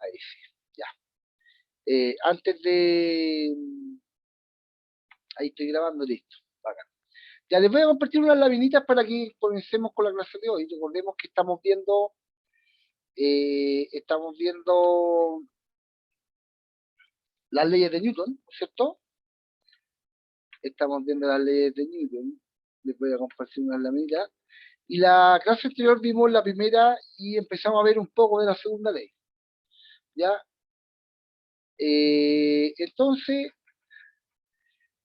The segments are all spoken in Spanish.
Ahí sí, ya. Antes de... Ahí estoy grabando, listo. Bacán. Ya les voy a compartir unas laminitas para que comencemos con la clase de hoy. Recordemos que estamos viendo las leyes de Newton, ¿no es cierto? Estamos viendo las leyes de Newton. Les voy a compartir unas laminitas. Y la clase anterior vimos la primera y empezamos a ver un poco de la segunda ley. ¿Ya? Entonces,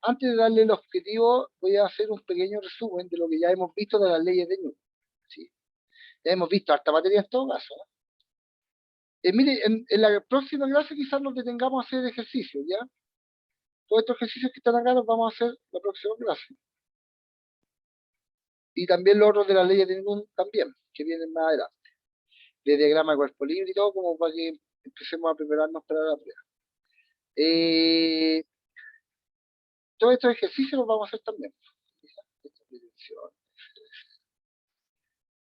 antes de darle el objetivo, voy a hacer un pequeño resumen de lo que ya hemos visto de las leyes de Newton. ¿Sí? Ya hemos visto harta materia en todo caso. Mire, en la próxima clase quizás nos detengamos a hacer ejercicios, ¿ya? Todos estos ejercicios que están acá los vamos a hacer la próxima clase. Y también los otros de las leyes de Newton también, que vienen más adelante. De diagrama de cuerpo libre y todo, como para que empecemos a prepararnos para la prueba. Todos estos ejercicios los vamos a hacer también.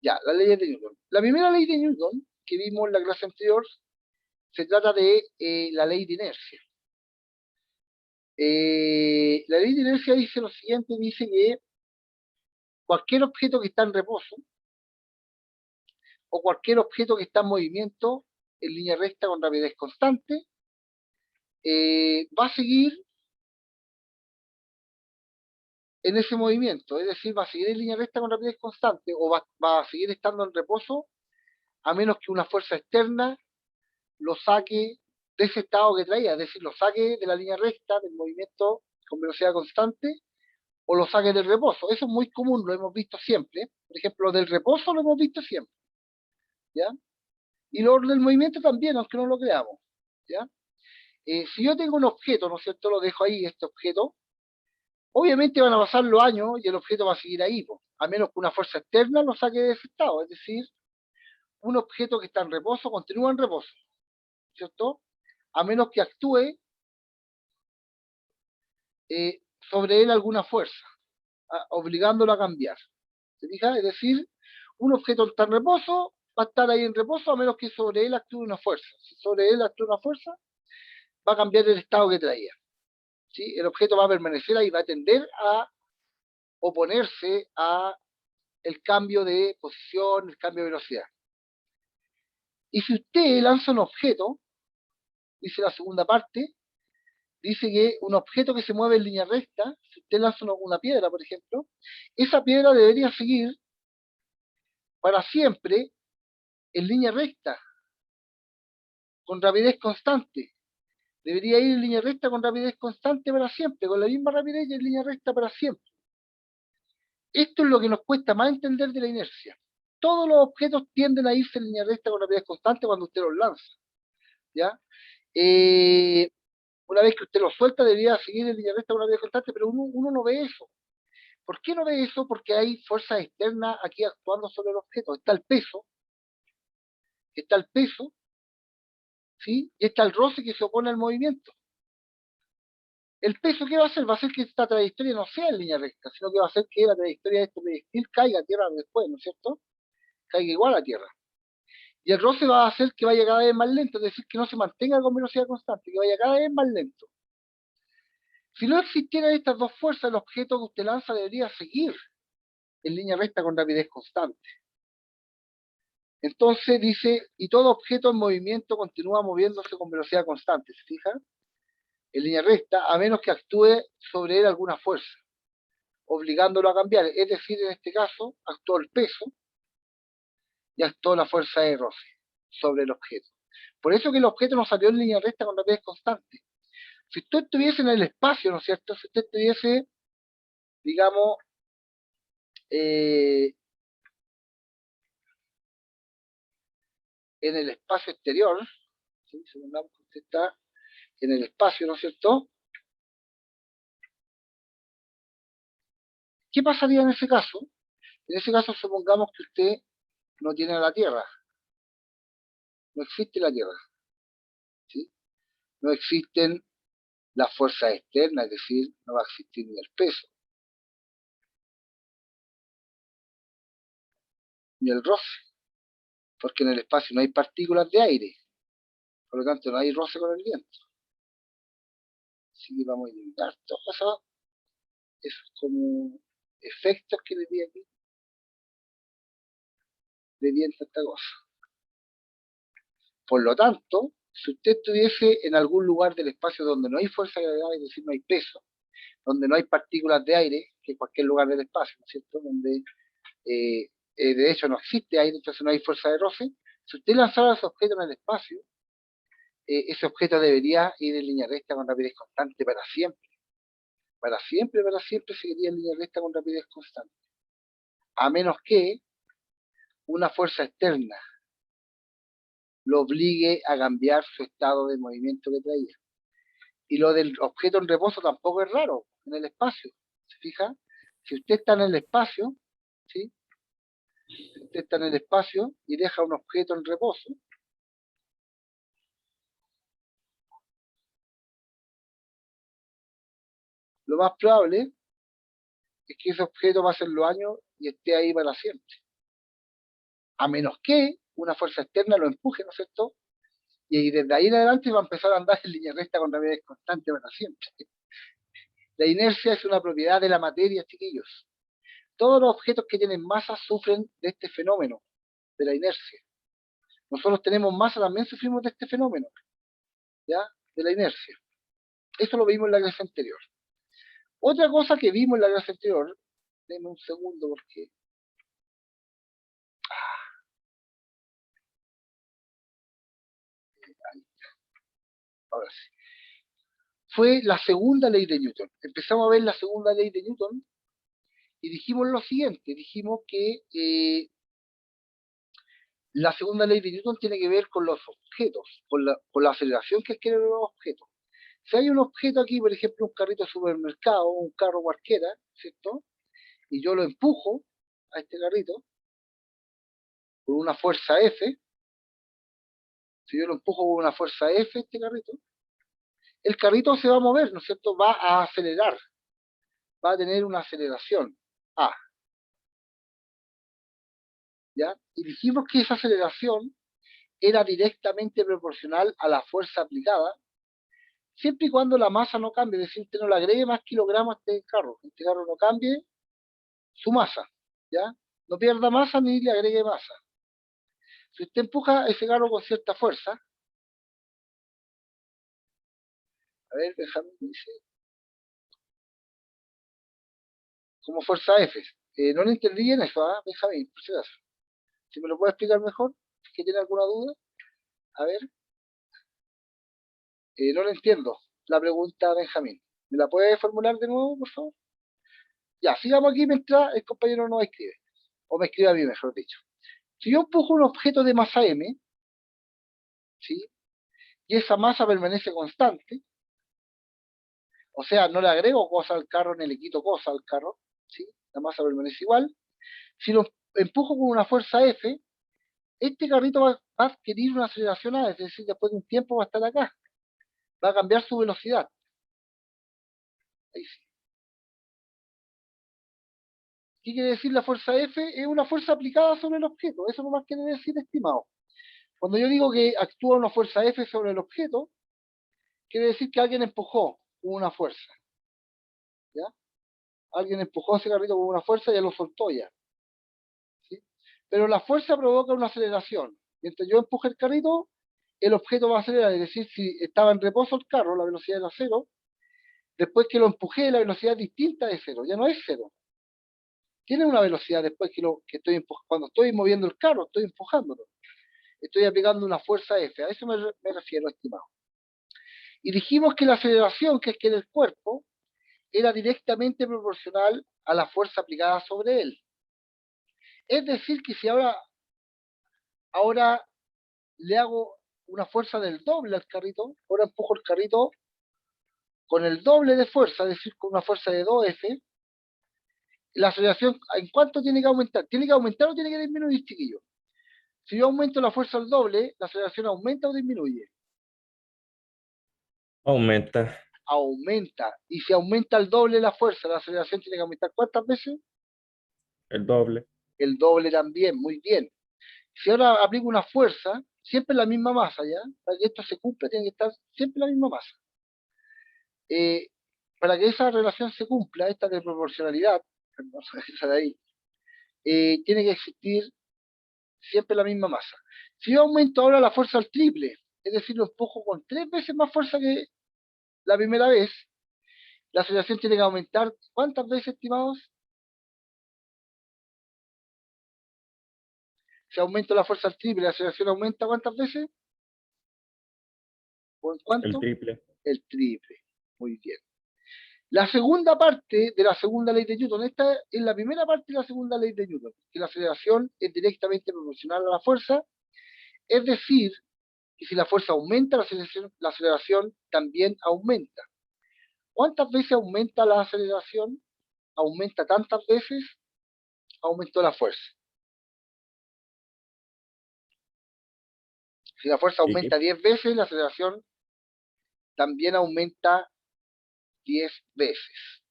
Ya, las leyes de Newton. La primera ley de Newton que vimos en la clase anterior se trata de la ley de inercia. La ley de inercia dice lo siguiente, dice que cualquier objeto que está en reposo o cualquier objeto que está en movimiento en línea recta con rapidez constante va a seguir en ese movimiento, es decir, va a seguir en línea recta con rapidez constante o va a seguir estando en reposo a menos que una fuerza externa lo saque de ese estado que traía, es decir, lo saque de la línea recta, del movimiento con velocidad constante, o lo saque del reposo. Eso es muy común, lo hemos visto siempre. Por ejemplo, del reposo lo hemos visto siempre, ¿ya? Y lo del movimiento también, aunque no lo creamos, ¿ya? Si yo tengo un objeto, ¿no es cierto? Lo dejo ahí, este objeto. Obviamente van a pasar los años y el objeto va a seguir ahí, po, a menos que una fuerza externa lo saque de ese estado. Es decir, un objeto que está en reposo continúa en reposo, ¿cierto? A menos que actúe sobre él alguna fuerza, obligándolo a cambiar. ¿Se fija? Es decir, un objeto está en reposo, va a estar ahí en reposo a menos que sobre él actúe una fuerza. Si sobre él actúa una fuerza, va a cambiar el estado que traía. ¿Sí? El objeto va a permanecer ahí, va a tender a oponerse a el cambio de posición, el cambio de velocidad. Y si usted lanza un objeto, dice la segunda parte, dice que un objeto que se mueve en línea recta, si usted lanza una piedra, por ejemplo, esa piedra debería seguir para siempre en línea recta, con rapidez constante. Debería ir en línea recta con rapidez constante para siempre, con la misma rapidez y en línea recta para siempre. Esto es lo que nos cuesta más entender de la inercia. Todos los objetos tienden a irse en línea recta con rapidez constante cuando usted los lanza, ¿ya? Una vez que usted los suelta, debería seguir en línea recta con rapidez constante, pero uno no ve eso. ¿Por qué no ve eso? Porque hay fuerzas externas aquí actuando sobre el objeto. Está el peso, ¿sí? Y está el roce que se opone al movimiento. El peso, ¿qué va a hacer? Va a hacer que esta trayectoria no sea en línea recta, sino que va a hacer que la trayectoria de este proyectil caiga a tierra después, ¿no es cierto? Caiga igual a tierra. Y el roce va a hacer que vaya cada vez más lento, es decir, que no se mantenga con velocidad constante, que vaya cada vez más lento. Si no existieran estas dos fuerzas, el objeto que usted lanza debería seguir en línea recta con rapidez constante. Entonces dice, y todo objeto en movimiento continúa moviéndose con velocidad constante, ¿se fija? En línea recta, a menos que actúe sobre él alguna fuerza, obligándolo a cambiar. Es decir, en este caso, actuó el peso y actuó la fuerza de roce sobre el objeto. Por eso que el objeto no salió en línea recta con rapidez constante. Si usted estuviese en el espacio, ¿no es cierto? Si usted estuviese, digamos, en el espacio exterior, ¿sí? Supongamos que usted está en el espacio, ¿no es cierto? ¿Qué pasaría en ese caso? En ese caso, supongamos que usted no tiene la Tierra, no existe la Tierra, ¿sí? No existen las fuerzas externas, es decir, no va a existir ni el peso, ni el roce, porque en el espacio no hay partículas de aire, Por lo tanto, no hay roce con el viento. Así que vamos a eliminar todos esos como efectos que le di aquí de viento a esta cosa. Por lo tanto, si usted estuviese en algún lugar del espacio donde no hay fuerza de gravedad, es decir, no hay peso, donde no hay partículas de aire, que en cualquier lugar del espacio, ¿no es cierto? Donde de hecho no existe aire, entonces no hay fuerza de roce. Si usted lanzara ese objeto en el espacio, ese objeto debería ir en línea recta con rapidez constante para siempre. Para siempre seguiría en línea recta con rapidez constante. A menos que una fuerza externa lo obligue a cambiar su estado de movimiento que traía. Y lo del objeto en reposo tampoco es raro en el espacio. ¿Se fija? Si usted está en el espacio, ¿sí? Si usted está en el espacio y deja un objeto en reposo, lo más probable es que ese objeto pase los años y esté ahí para siempre. A menos que una fuerza externa lo empuje, ¿no es cierto? Y desde ahí en adelante va a empezar a andar en línea recta con rapidez constante para siempre. La inercia es una propiedad de la materia, chiquillos. Todos los objetos que tienen masa sufren de este fenómeno, de la inercia. Nosotros tenemos masa, también sufrimos de este fenómeno, ¿ya? De la inercia. Eso lo vimos en la clase anterior. Otra cosa que vimos en la clase anterior, denme un segundo porque... Ahora sí. Fue la segunda ley de Newton. Empezamos a ver la segunda ley de Newton y dijimos lo siguiente, dijimos que la segunda ley de Newton tiene que ver con los objetos, con la aceleración que adquieren los objetos. Si hay un objeto aquí, por ejemplo, un carrito de supermercado, un carro cualquiera, ¿cierto? Y yo lo empujo a este carrito con una fuerza F, si yo lo empujo con una fuerza F, este carrito, el carrito se va a mover, ¿no es cierto? Va a acelerar, va a tener una aceleración A, ¿ya? Y dijimos que esa aceleración era directamente proporcional a la fuerza aplicada, siempre y cuando la masa no cambie, es decir, usted no le agregue más kilogramos a este carro no cambie su masa, ¿ya? No pierda masa ni le agregue masa. Si usted empuja ese carro con cierta fuerza, a ver, déjame dice, como fuerza F. No le entendí bien eso, ¿ah? Déjame, por si acaso. Si me lo puede explicar mejor, si que tiene alguna duda, a ver, no le entiendo la pregunta, Benjamín. ¿Me la puede formular de nuevo, por favor? Ya, sigamos aquí mientras el compañero nos escribe, o me escribe a mí, mejor dicho. Si yo empujo un objeto de masa m, ¿sí? Y esa masa permanece constante, o sea, no le agrego cosas al carro ni le quito cosas al carro, ¿sí? La masa permanece igual. Si lo empujo con una fuerza F, este carrito va a adquirir una aceleración A, es decir, después de un tiempo va a estar acá, va a cambiar su velocidad. Ahí sí. ¿Qué quiere decir la fuerza F? Es una fuerza aplicada sobre el objeto, eso no más quiere decir, estimado. Cuando yo digo que actúa una fuerza F sobre el objeto, quiere decir que alguien empujó con una fuerza, ¿ya? Alguien empujó ese carrito con una fuerza y ya lo soltó ya, ¿sí? Pero la fuerza provoca una aceleración. Mientras yo empuje el carrito, el objeto va a acelerar, es decir, si estaba en reposo el carro, la velocidad era cero, después que lo empujé, la velocidad es distinta de cero, ya no es cero. Tiene una velocidad después que estoy empujando. Cuando estoy moviendo el carro, estoy empujándolo. Estoy aplicando una fuerza F. A eso me refiero, estimado. Y dijimos que la aceleración que adquiere el cuerpo era directamente proporcional a la fuerza aplicada sobre él. Es decir, que si ahora le hago una fuerza del doble al carrito, ahora empujo el carrito con el doble de fuerza, es decir, con una fuerza de 2F, la aceleración, ¿en cuánto tiene que aumentar? ¿Tiene que aumentar o tiene que disminuir, chiquillo? Si yo aumento la fuerza al doble, ¿la aceleración aumenta o disminuye? Aumenta Aumenta. Y si aumenta el doble la fuerza, la aceleración tiene que aumentar ¿cuántas veces? el doble. El doble también, muy bien. Si ahora aplico una fuerza siempre la misma masa, ¿ya? Para que esto se cumpla, tiene que estar siempre la misma masa. Eh, para que esa relación se cumpla, esta de proporcionalidad, vamos a dejar de ahí, tiene que existir siempre la misma masa. Si yo aumento ahora la fuerza al triple, es decir, lo empujo con 3 veces más fuerza que la primera vez, la aceleración tiene que aumentar, ¿cuántas veces, estimados? Si aumento la fuerza al triple, la aceleración aumenta, ¿cuántas veces? ¿O en El cuánto? triple. El triple. Muy bien. La segunda parte de la segunda ley de Newton, esta es la primera parte de la segunda ley de Newton, que la aceleración es directamente proporcional a la fuerza, es decir, que si la fuerza aumenta, la aceleración también aumenta. ¿Cuántas veces aumenta la aceleración? Aumenta tantas veces, aumentó la fuerza. Si la fuerza ¿Y aumenta 10 veces, la aceleración también aumenta 10 veces.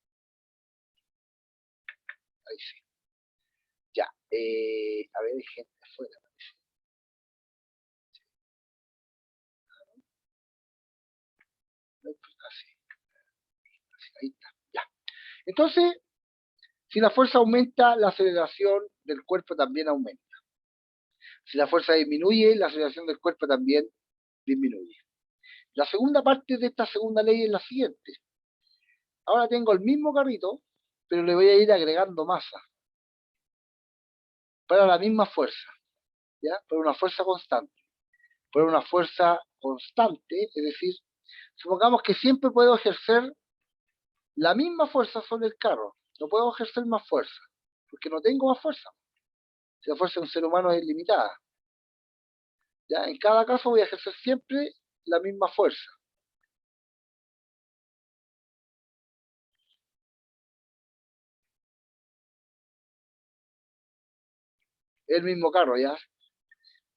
Ahí sí. Ya. A ver, hay gente afuera. Así, ahí está. Ya. Entonces, si la fuerza aumenta, la aceleración del cuerpo también aumenta. Si la fuerza disminuye, la aceleración del cuerpo también disminuye. La segunda parte de esta segunda ley es la siguiente. Ahora tengo el mismo carrito, pero le voy a ir agregando masa para la misma fuerza, ¿ya? Para una fuerza constante. Para una fuerza constante, es decir, supongamos que siempre puedo ejercer la misma fuerza sobre el carro. No puedo ejercer más fuerza, porque no tengo más fuerza. Si la fuerza de un ser humano es limitada. ¿Ya? En cada caso voy a ejercer siempre la misma fuerza. El mismo carro, ¿ya?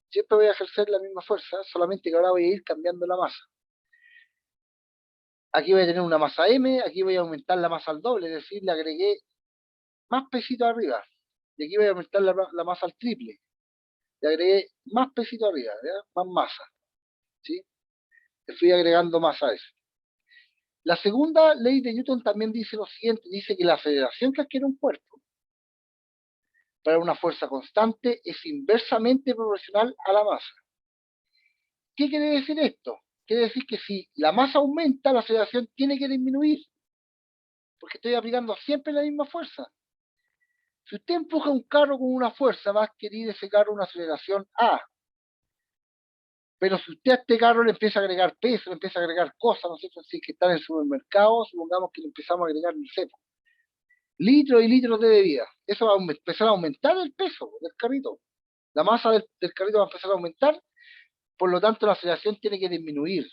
Siempre voy a ejercer la misma fuerza, solamente que ahora voy a ir cambiando la masa. Aquí voy a tener una masa M, aquí voy a aumentar la masa al doble, es decir, le agregué más pesito arriba. Y aquí voy a aumentar la masa al triple. Le agregué más pesito arriba, ¿ya? Más masa. ¿Sí? Le fui agregando masa a eso. La segunda ley de Newton también dice lo siguiente, dice que la aceleración que adquiere un cuerpo para una fuerza constante es inversamente proporcional a la masa. ¿Qué quiere decir esto? Quiere decir que si la masa aumenta, la aceleración tiene que disminuir, porque estoy aplicando siempre la misma fuerza. Si usted empuja un carro con una fuerza, va a adquirir ese carro una aceleración A. Pero si usted a este carro le empieza a agregar peso, le empieza a agregar cosas, no sé si que están en el supermercado, supongamos que le empezamos a agregar, no sé, litros y litros de bebida. Eso va a empezar a aumentar el peso del carrito. La masa del carrito va a empezar a aumentar, por lo tanto la aceleración tiene que disminuir.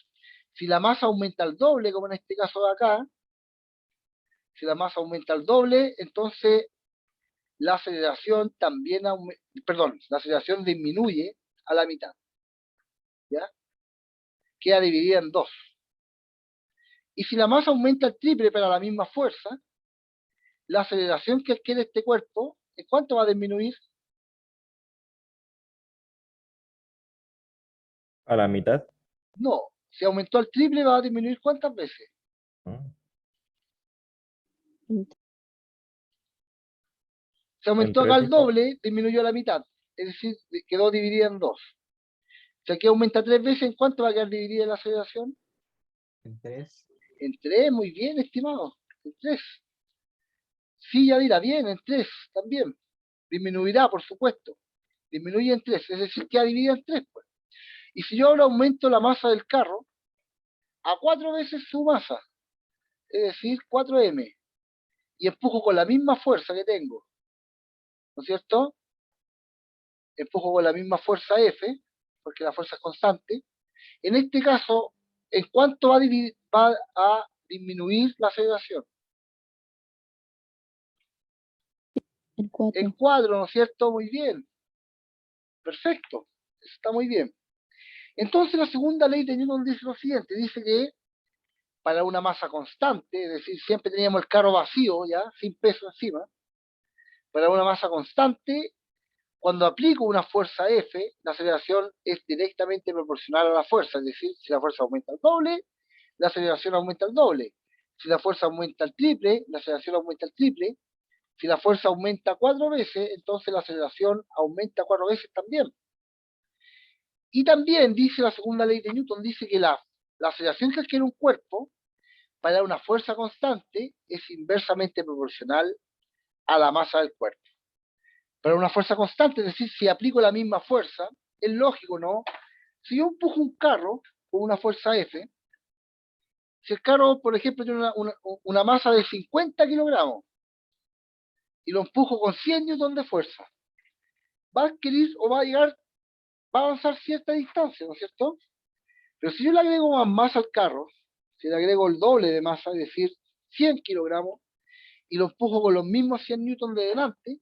Si la masa aumenta al doble, como en este caso de acá, si la masa aumenta al doble, entonces la aceleración también la aceleración disminuye a la mitad. ¿Ya? Queda dividida en dos. Y si la masa aumenta al triple para la misma fuerza, la aceleración que adquiere este cuerpo, ¿en cuánto va a disminuir? A la mitad. No. Si aumentó al triple, va a disminuir ¿cuántas veces? ¿No? Si En aumentó acá tres, al dijo. doble, disminuyó a la mitad. Es decir, quedó dividida en dos. Si aquí aumenta 3 veces, ¿en cuánto va a quedar dividida la aceleración? En 3. En 3, muy bien, estimado. En 3. Sí, ya dirá, bien, en 3 también. Disminuirá, por supuesto. Disminuye en 3, es decir, queda dividida en 3, pues. Y si yo ahora aumento la masa del carro a 4 veces su masa, es decir, 4m, y empujo con la misma fuerza que tengo, ¿no es cierto? Empujo con la misma fuerza F, porque la fuerza es constante. En este caso, ¿en cuánto va a disminuir la aceleración? En 4. En 4, ¿no es cierto? Muy bien. Perfecto. Está muy bien. Entonces la segunda ley de Newton dice lo siguiente, dice que para una masa constante, es decir, siempre teníamos el carro vacío, ya, sin peso encima, para una masa constante, cuando aplico una fuerza F, la aceleración es directamente proporcional a la fuerza, es decir, si la fuerza aumenta al doble, la aceleración aumenta al doble. Si la fuerza aumenta al triple, la aceleración aumenta al triple. Si la fuerza aumenta 4 veces, entonces la aceleración aumenta 4 veces también. Y también dice la segunda ley de Newton, dice que la aceleración que adquiere un cuerpo para una fuerza constante es inversamente proporcional a la masa del cuerpo. Para una fuerza constante, es decir, si aplico la misma fuerza, es lógico, ¿no? Si yo empujo un carro con una fuerza F, si el carro, por ejemplo, tiene una masa de 50 kilogramos y lo empujo con 100 newton de fuerza, va a adquirir o va a llegar, va a avanzar cierta distancia, ¿no es cierto? Pero si yo le agrego más masa al carro, si le agrego el doble de masa, es decir, 100 kilogramos, y lo empujo con los mismos 100 newton de delante,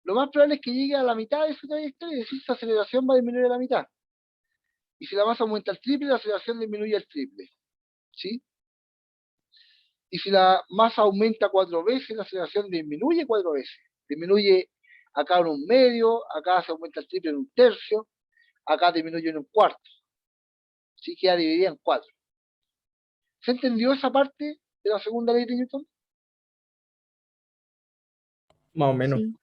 lo más probable es que llegue a la mitad de su trayectoria, es decir, su aceleración va a disminuir a la mitad. Y si la masa aumenta al triple, la aceleración disminuye al triple. ¿Sí? Y si la masa aumenta 4 veces, la aceleración disminuye 4 veces. Disminuye acá en un medio, acá se aumenta el triple en un tercio, acá disminuye en un cuarto. ¿Sí? Queda dividida en 4. ¿Se entendió esa parte de la segunda ley de Newton? Más o menos. Sí.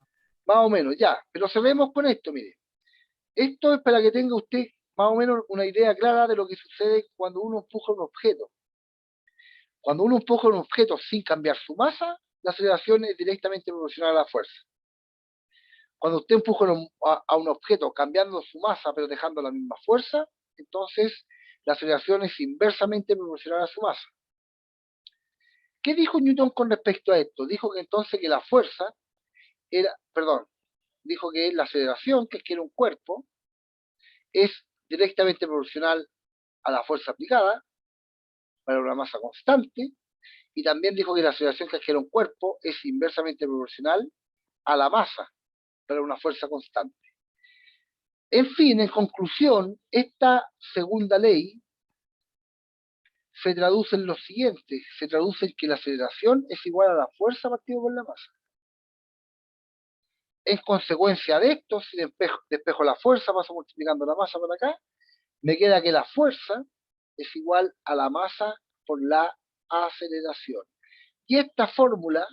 Más o menos, ya. Pero cerremos con esto, mire. Esto es para que tenga usted más o menos una idea clara de lo que sucede cuando uno empuja un objeto. Cuando uno empuja un objeto sin cambiar su masa, la aceleración es directamente proporcional a la fuerza. Cuando usted empuja a un objeto cambiando su masa pero dejando la misma fuerza, entonces la aceleración es inversamente proporcional a su masa. ¿Qué dijo Newton con respecto a esto? Dijo que entonces que la fuerza dijo que la aceleración que adquiere un cuerpo es directamente proporcional a la fuerza aplicada para una masa constante, y también dijo que la aceleración que adquiere un cuerpo es inversamente proporcional a la masa para una fuerza constante. En fin, en conclusión, esta segunda ley se traduce en lo siguiente, se traduce en que la aceleración es igual a la fuerza partida por la masa. En consecuencia de esto, si despejo la fuerza, paso multiplicando la masa por acá, me queda que la fuerza es igual a la masa por la aceleración. Y esta fórmula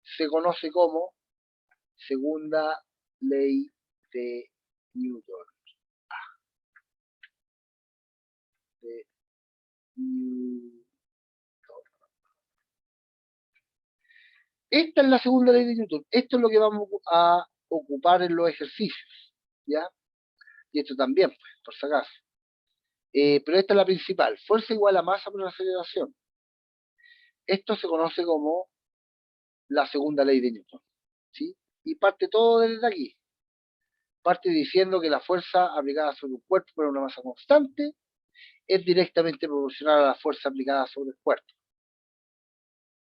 se conoce como segunda ley de Newton. De Newton. Esta es la segunda ley de Newton. Esto es lo que vamos a ocupar en los ejercicios, ¿ya? Y esto también, pues, por si acaso. Pero esta es la principal. Fuerza igual a masa por la aceleración. Esto se conoce como la segunda ley de Newton, ¿sí? Y parte todo desde aquí. Parte diciendo que la fuerza aplicada sobre un cuerpo por una masa constante es directamente proporcional a la fuerza aplicada sobre el cuerpo.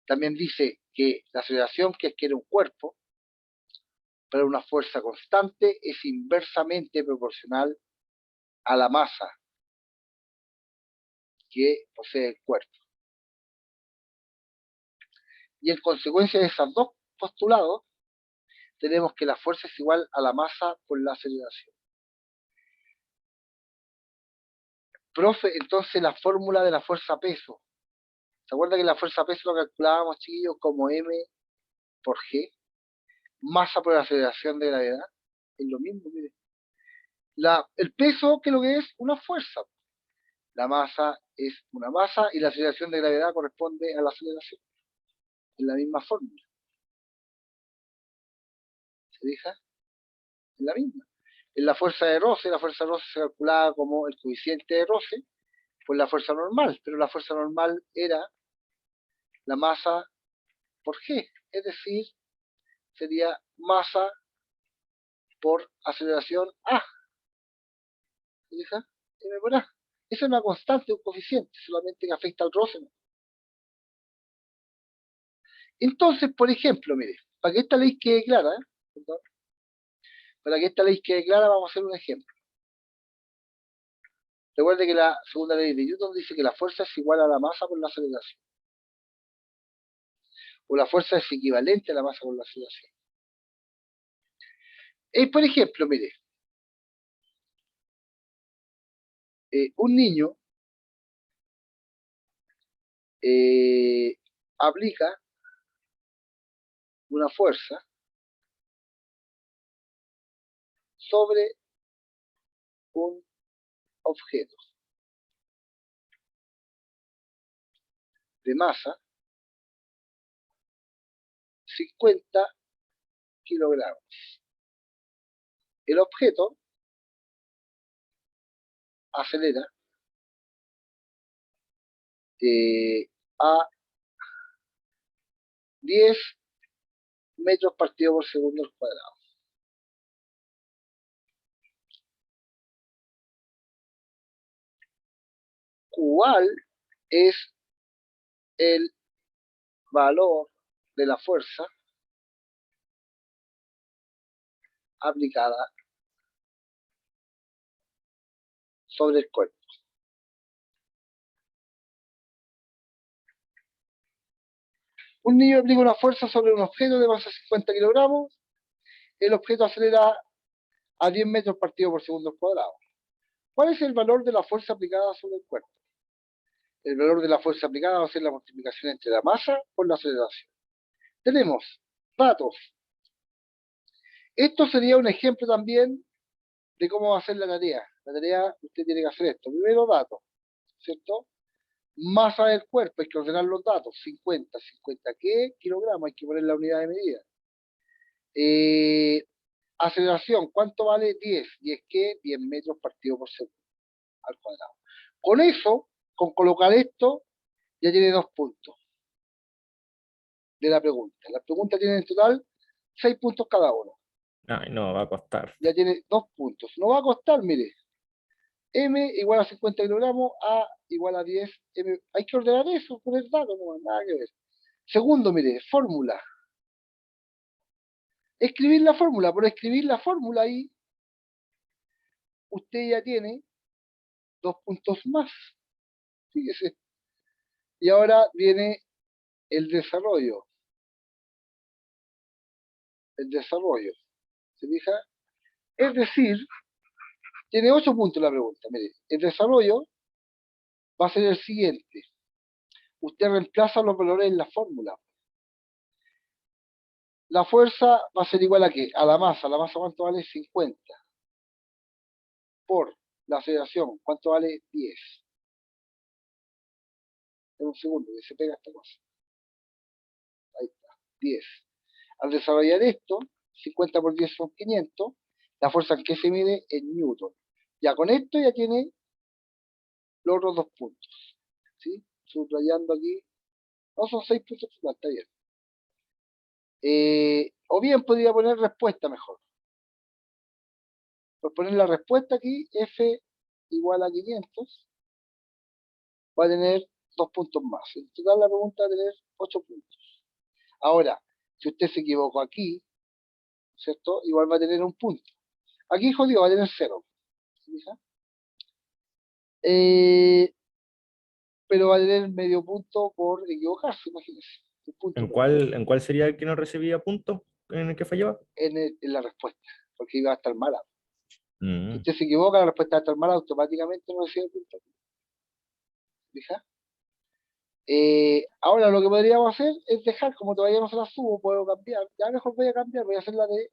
También dice que la aceleración que adquiere un cuerpo para una fuerza constante es inversamente proporcional a la masa que posee el cuerpo. Y en consecuencia de esos dos postulados, tenemos que la fuerza es igual a la masa por la aceleración. Profe, entonces la fórmula de la fuerza peso. ¿Se acuerda que la fuerza peso lo calculábamos, chiquillos, como M por G? Masa por la aceleración de gravedad. Es lo mismo, mire. El peso, ¿qué es lo que es? Una fuerza. La masa es una masa y la aceleración de gravedad corresponde a la aceleración. Es la misma fórmula. ¿Se fija? Es la misma. En la fuerza de roce se calculaba como el coeficiente de roce por la fuerza normal, pero la fuerza normal era la masa por G, es decir, sería masa por aceleración A. ¿Se fija? M por A. Esa es una constante, un coeficiente, solamente que afecta al roce. Entonces, por ejemplo, mire, para que esta ley quede clara, perdón, para que esta ley quede clara, vamos a hacer un ejemplo. Recuerde que la segunda ley de Newton dice que la fuerza es igual a la masa por la aceleración. O la fuerza es equivalente a la masa por la aceleración. Por ejemplo, mire, un niño aplica una fuerza sobre un objeto de masa 50 kilogramos. El objeto acelera a 10 metros partido por segundo al cuadrado. ¿Cuál es el valor de la fuerza aplicada sobre el cuerpo? Un niño aplica una fuerza sobre un objeto de masa 50 kilogramos. El objeto acelera a 10 metros partido por segundo al cuadrado. ¿Cuál es el valor de la fuerza aplicada sobre el cuerpo? El valor de la fuerza aplicada va a ser la multiplicación entre la masa por la aceleración. Tenemos datos. Esto sería un ejemplo también de cómo va a ser la tarea. La tarea, usted tiene que hacer esto. Primero, datos, ¿cierto? Masa del cuerpo, hay que ordenar los datos. 50, 50 ¿qué? Kilogramos, hay que poner la unidad de medida. Aceleración, ¿cuánto vale? 10. ¿10 qué? 10 metros partido por segundo al cuadrado. Con eso, con colocar esto, ya tiene 2 puntos de la pregunta. La pregunta tiene en total 6 puntos cada uno. Ay, no, va a costar. Ya tiene 2 puntos. No va a costar, mire. M igual a 50 kilogramos, A igual a 10. M. Hay que ordenar eso, poner datos, no, nada que ver. Segundo, mire, fórmula. Escribir la fórmula. Por escribir la fórmula ahí, usted ya tiene 2 puntos más. Fíjese. Y ahora viene el desarrollo. El desarrollo. ¿Se fija? Es decir, tiene 8 puntos la pregunta. Mire, el desarrollo va a ser el siguiente. Usted reemplaza los valores en la fórmula. La fuerza va a ser igual a ¿qué? A la masa. ¿La masa cuánto vale? 50. Por la aceleración, ¿cuánto vale? 10. En un segundo, que se pega esta cosa. Ahí está, 10. Al desarrollar esto, 50 por 10 son 500. La fuerza en que se mide en Newton. Ya con esto ya tiene los otros 2 puntos. ¿Sí? Subrayando aquí. No, son 6 puntos total, está bien. O bien podría poner respuesta mejor. Por poner la respuesta aquí, F igual a 500, va a tener 2 puntos más. En total la pregunta va a tener 8 puntos. Ahora, si usted se equivocó aquí, ¿cierto? Igual va a tener un punto. Aquí, jodido, va a tener 0. ¿Sí? Pero va a tener medio punto por equivocarse, imagínese. Un punto En cuál sería el que no recibía puntos en el que fallaba? en la respuesta, porque iba a estar mala. Si Mm. usted se equivoca, la respuesta va a estar mala, automáticamente no recibe punto. ¿Fija? Ahora lo que podríamos hacer es dejar, como todavía no se la subo, puedo cambiar. Ya mejor voy a cambiar, voy a hacer la de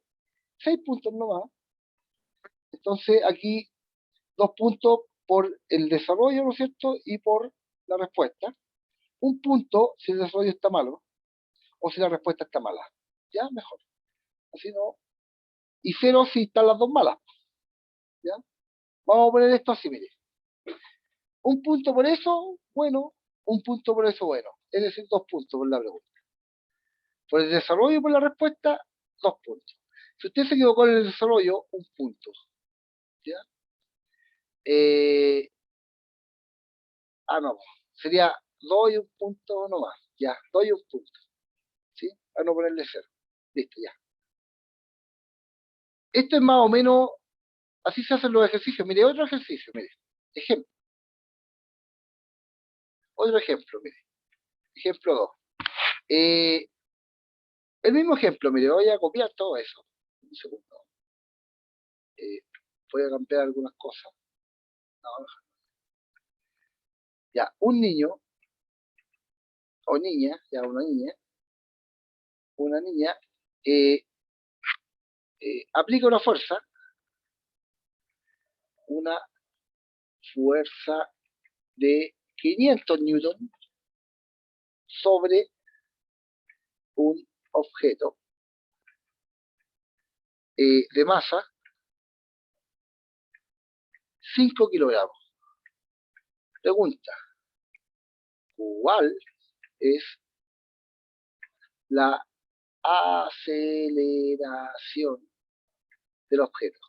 6 puntos nomás. Entonces aquí 2 puntos por el desarrollo, ¿no es cierto? Y por la respuesta. Un punto si el desarrollo está malo o si la respuesta está mala. Ya, mejor. Así no. Y 0 si están las dos malas. ¿Ya? Vamos a poner esto así, mire. Un punto por eso, bueno. Un punto por eso, bueno. Es decir, 2 puntos por la pregunta. Por el desarrollo y por la respuesta, 2 puntos. Si usted se equivocó en el desarrollo, 1 punto. ¿Ya? No. Sería 2 y 1 punto nomás. Ya, 2 y 1 punto. ¿Sí? Para no ponerle 0. Listo, ya. Esto es más o menos, así se hacen los ejercicios. Mire, otro ejercicio, mire. Ejemplo. Otro ejemplo, mire. Ejemplo 2. El mismo ejemplo, mire, voy a copiar todo eso. Un segundo. voy a cambiar algunas cosas. No, ya, un niño o niña, ya una niña aplica una fuerza de 500 newton sobre un objeto de masa 5 kilogramos. Pregunta, ¿cuál es la aceleración del objeto?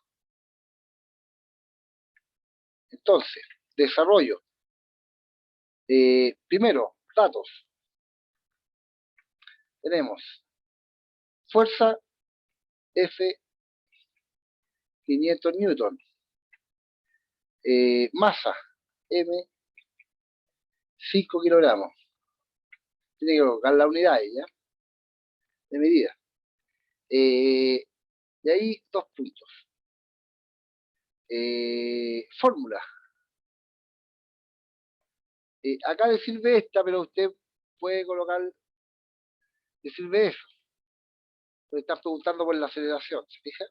Entonces, desarrollo. Primero, datos. Tenemos fuerza F 500 newton, masa M 5 kilogramos. Tiene que colocar la unidad ¿ya? De medida. Y ahí 2 puntos. Fórmula. Acá le sirve esta, pero usted puede colocar, le sirve eso. Le están preguntando por la aceleración, ¿se fija?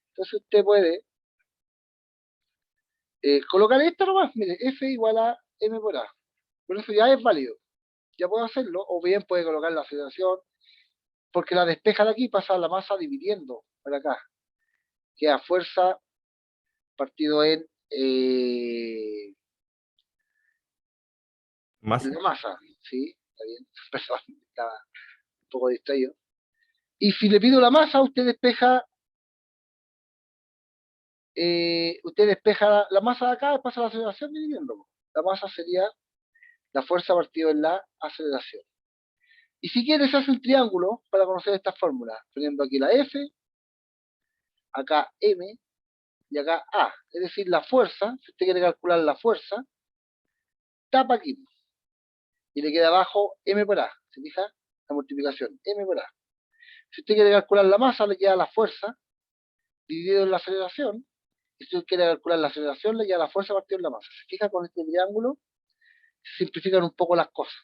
Entonces usted puede colocar esto nomás, mire, F igual a M por A. Por eso ya es válido. Ya puedo hacerlo, o bien puede colocar la aceleración, porque la despeja de aquí pasa la masa dividiendo para acá. Queda fuerza partido en Masa. la masa. Sí, está bien. Perdón, estaba un poco distraído. Y si le pido la masa, usted despeja la masa de acá, pasa la aceleración dividiendo. La masa sería la fuerza partido en la aceleración. Y si quiere, se hace un triángulo para conocer esta fórmula, poniendo aquí la F, acá M y acá A. Es decir, la fuerza, si usted quiere calcular la fuerza, tapa aquí. Y le queda abajo M por A. ¿Se fija? La multiplicación, M por A. Si usted quiere calcular la masa, le queda la fuerza dividido en la aceleración. Y si usted quiere calcular la aceleración, le queda la fuerza partido en la masa. ¿Se fija? Con este triángulo se simplifican un poco las cosas.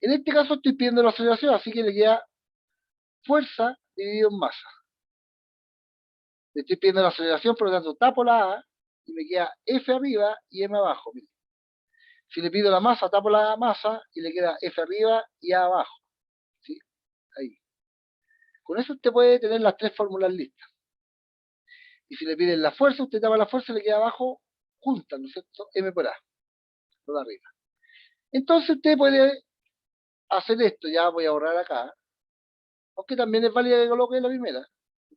En este caso estoy pidiendo la aceleración, así que le queda fuerza dividido en masa. Le estoy pidiendo la aceleración, por lo tanto tapo la A y me queda F arriba y M abajo. Mire. Si le pido la masa, tapo la masa y le queda F arriba y A abajo. ¿Sí? Ahí. Con eso usted puede tener las 3 fórmulas listas. Y si le piden la fuerza, usted tapa la fuerza y le queda abajo junta, ¿no es cierto? M por A, lo de arriba. Entonces usted puede hacer esto, ya voy a borrar acá, aunque también es válida que coloque la primera,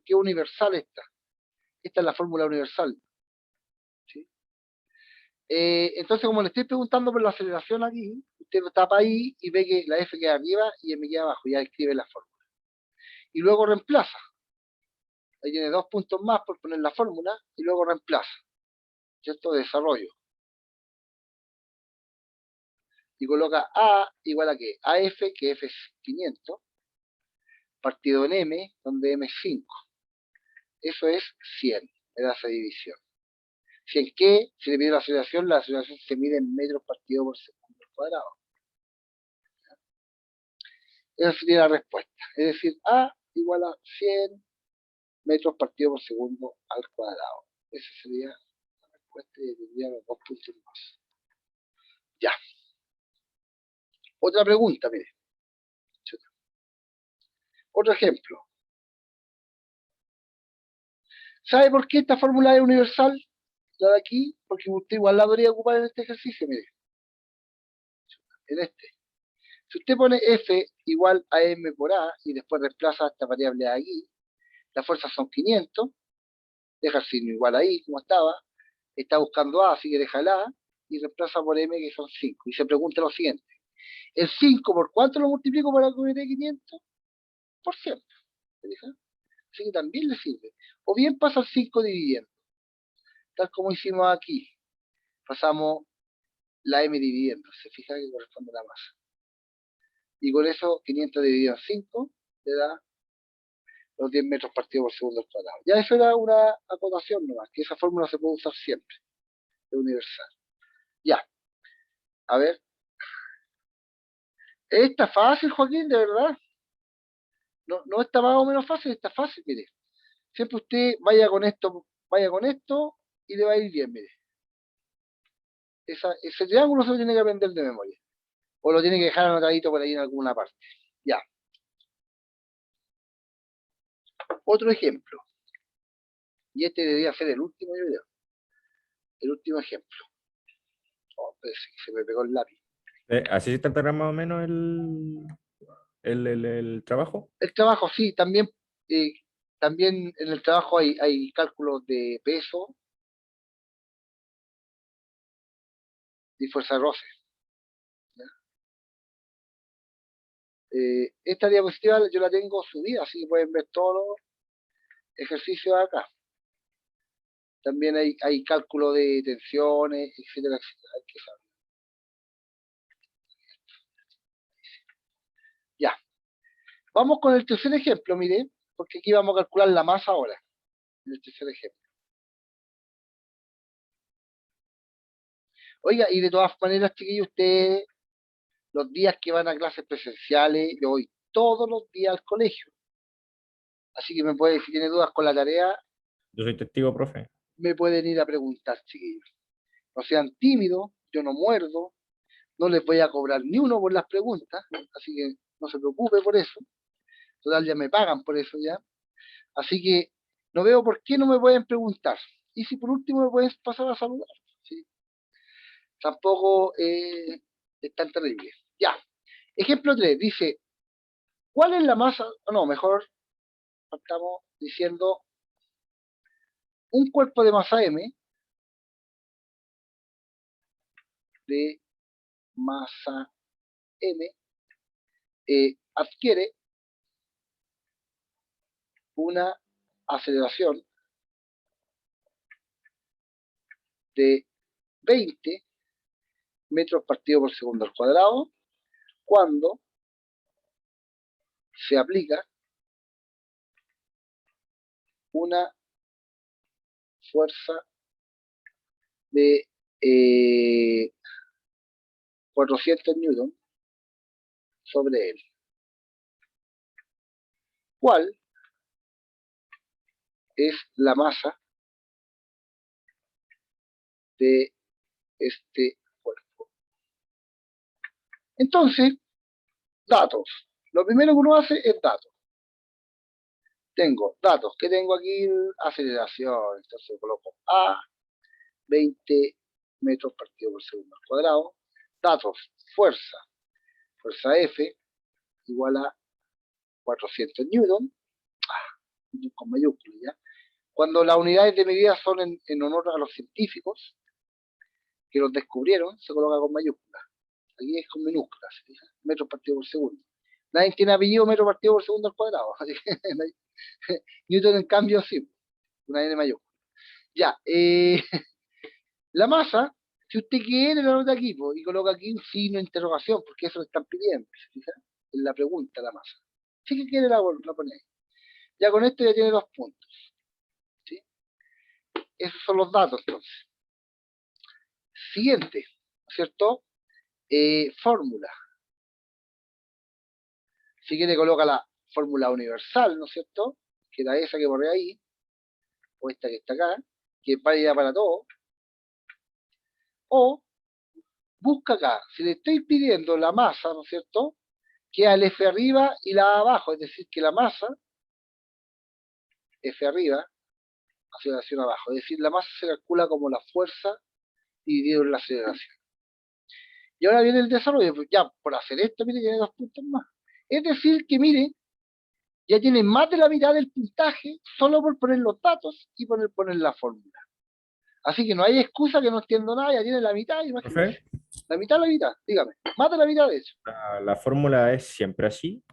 que es universal esta. Esta es la fórmula universal. ¿Sí? Entonces, como le estoy preguntando por la aceleración aquí, usted lo tapa ahí y ve que la F queda arriba y M queda abajo, ya escribe la fórmula. Y luego reemplaza. Ahí tiene 2 puntos más por poner la fórmula y luego reemplaza. ¿Cierto? Desarrollo. Y coloca A igual a ¿qué? AF, que F es 500, partido en M, donde M es 5. Eso es 100, me da esa división. Si en qué se le pide la aceleración se mide en metros partido por segundo al cuadrado. Esa sería la respuesta. Es decir, A igual a 100 metros partido por segundo al cuadrado. Esa sería la respuesta y tendría los 2 puntos más. Ya. Otra pregunta, mire. Otro ejemplo. ¿Sabe por qué esta fórmula es universal? La de aquí, porque usted igual la podría ocupar en este ejercicio, mire. En este. Si usted pone F igual a M por A y después reemplaza esta variable aquí, las fuerzas son 500, deja el signo igual ahí, como estaba, está buscando A, así que deja el A, y reemplaza por M, que son 5. Y se pregunta lo siguiente, ¿el 5 por cuánto lo multiplico para que me dé 500? Por 100. ¿Se fija? Así que también le sirve. O bien pasa el 5 dividiendo, tal como hicimos aquí. Pasamos la M dividiendo, se fija que corresponde a la masa. Y con eso 500 dividido en 5 le da los 10 metros partido por segundo al cuadrado. Ya eso era una acotación nomás, que esa fórmula se puede usar siempre, es universal. Ya, a ver. Está fácil, Joaquín, de verdad. No está más o menos fácil, está fácil, mire. Siempre usted vaya con esto y le va a ir bien, mire. Ese triángulo se lo tiene que aprender de memoria. O lo tiene que dejar anotadito por ahí en alguna parte. Ya. Otro ejemplo. Y este debería ser el último video. El último ejemplo. Oh, parece que se me pegó el lápiz. ¿Así se tratará más o menos el trabajo? El trabajo, sí, también en el trabajo hay cálculos de peso y fuerza de roce. Esta diapositiva yo la tengo subida, así que pueden ver todos los ejercicios acá. También hay cálculo de tensiones, etcétera, etcétera. Hay que saber. Ya. Vamos con el tercer ejemplo, mire, porque aquí vamos a calcular la masa ahora. En el tercer ejemplo. Oiga, y de todas maneras, chiquillos, ustedes, los días que van a clases presenciales, yo voy todos los días al colegio. Así que me puede, si tiene dudas con la tarea, Yo soy testigo, profe. me pueden ir a preguntar, chiquillos. No sean tímidos, yo no muerdo, no les voy a cobrar ni uno por las preguntas, así que no se preocupe por eso. Total, ya me pagan por eso ya. Así que no veo por qué no me pueden preguntar. Y si por último me pueden pasar a saludar, ¿sí? Tampoco es tan terrible. Ya. Ejemplo 3, dice, ¿cuál es la masa? No, mejor estamos diciendo un cuerpo de masa M, de masa M, adquiere una aceleración de 20 metros partido por segundo al cuadrado cuando se aplica una fuerza de 400 newton sobre él. ¿Cuál es la masa de este cuerpo? Entonces, datos. Lo primero que uno hace es datos. Tengo datos. ¿Qué tengo aquí? Aceleración. Entonces coloco A, 20 metros partido por segundo al cuadrado. Datos. Fuerza. Fuerza F igual a 400 newton. Con mayúsculas, ¿ya? Cuando las unidades de medida son en honor a los científicos que los descubrieron, se coloca con mayúsculas. Aquí es con minúsculas, ¿sí? Metros partido por segundo. Nadie tiene apellido metro partido por segundo al cuadrado. Newton, en cambio, sí. Una N mayúscula. Ya, la masa, si usted quiere, la nota aquí, y coloca aquí un signo de interrogación, porque eso lo están pidiendo, ¿sí? En la pregunta, la masa. Si que quiere, la pone ahí. Ya con esto ya tiene 2 puntos. ¿Sí? Esos son los datos, entonces. Siguiente, ¿cierto? Fórmula. Si quiere, coloca la fórmula universal, ¿no es cierto? Que era esa que borré ahí, o esta que está acá, que es válida para todo. O busca acá, si le estoy pidiendo la masa, ¿no es cierto? Queda el F arriba y la A abajo, es decir, que la masa, F arriba, aceleración abajo. Es decir, la masa se calcula como la fuerza dividido en la aceleración. Y ahora viene el desarrollo, pues ya por hacer esto, mire, tiene 2 puntos más. Es decir, que mire, ya tiene más de la mitad del puntaje solo por poner los datos y poner la fórmula. Así que no hay excusa que no entiendo nada, ya tiene la mitad, imagínense. Profe, La mitad, dígame. Más de la mitad de eso. la fórmula es siempre así.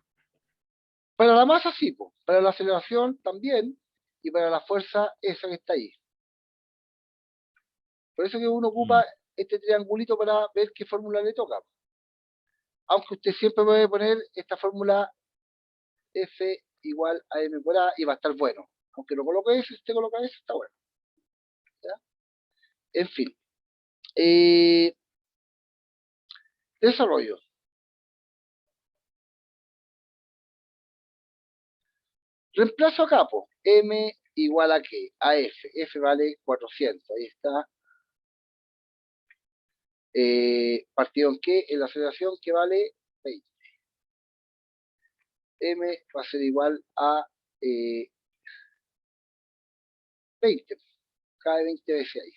Para la masa sí, po. Para la aceleración también, y para la fuerza esa que está ahí. Por eso que uno ocupa este triangulito para ver qué fórmula le toca. Aunque usted siempre puede poner esta fórmula F igual a M por A y va a estar bueno. Aunque no coloque eso, si usted coloca eso, está bueno. ¿Ya? En fin. Desarrollo. Reemplazo acá, po. M igual a qué? A F. F vale 400. Ahí está. Partido en qué? En la aceleración que vale 20. M va a ser igual a 20. Cae 20 veces ahí.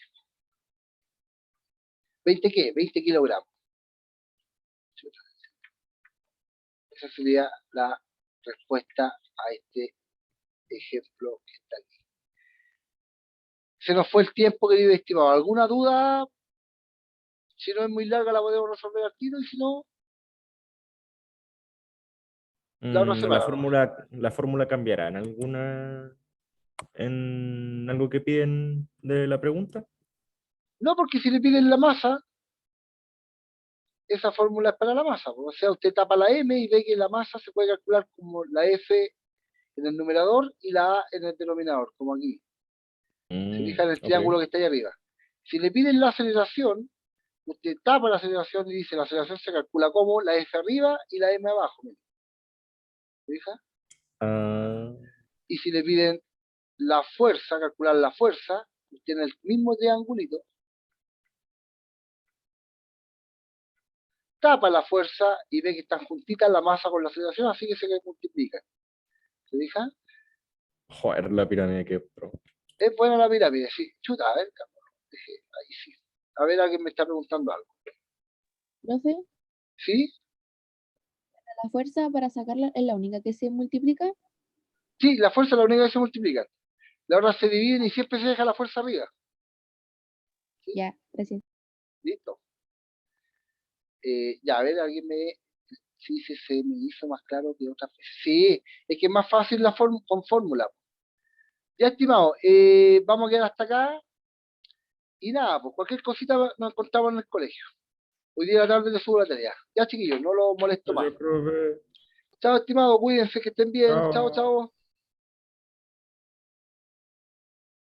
¿20 qué? 20 kilogramos. Esa sería la respuesta a este ejemplo que está aquí. Se nos fue el tiempo, querido estimado. ¿Alguna duda? Si no es muy larga, la podemos resolver al tiro, y si no, la otra semana. La fórmula cambiará en algo que piden de la pregunta. No, porque si le piden la masa, esa fórmula es para la masa. O sea, usted tapa la M y ve que la masa se puede calcular como la F en el numerador y la A en el denominador, como aquí. Se fija en el triángulo que está ahí arriba. Si le piden la aceleración, usted tapa la aceleración y dice la aceleración se calcula como la F arriba y la M abajo. ¿Se fija? Y si le piden la fuerza, calcular la fuerza, usted en el mismo triangulito tapa la fuerza y ve que están juntitas la masa con la aceleración, así que se multiplican. ¿Se fija? Joder, la pirámide que pro. Es buena la pirámide, sí. Chuta, a ver, ahí sí. A ver, alguien me está preguntando algo. Profe, ¿Sí? la fuerza para sacarla es la única que se multiplica. Sí, la fuerza es la única que se multiplica. La otra se dividen y siempre se deja la fuerza arriba. ¿Sí? Ya, gracias. Listo. Ya, a ver, alguien me... Sí, se me hizo más claro que otras veces. Sí, es que es más fácil con fórmula. Ya, estimado, vamos a quedar hasta acá. Y nada, pues cualquier cosita nos encontramos en el colegio. Hoy día a la tarde le subo la tarea. Ya, chiquillos, no lo molesto más. Profe. Chao, estimado, cuídense, que estén bien. Chao, Chao. chao.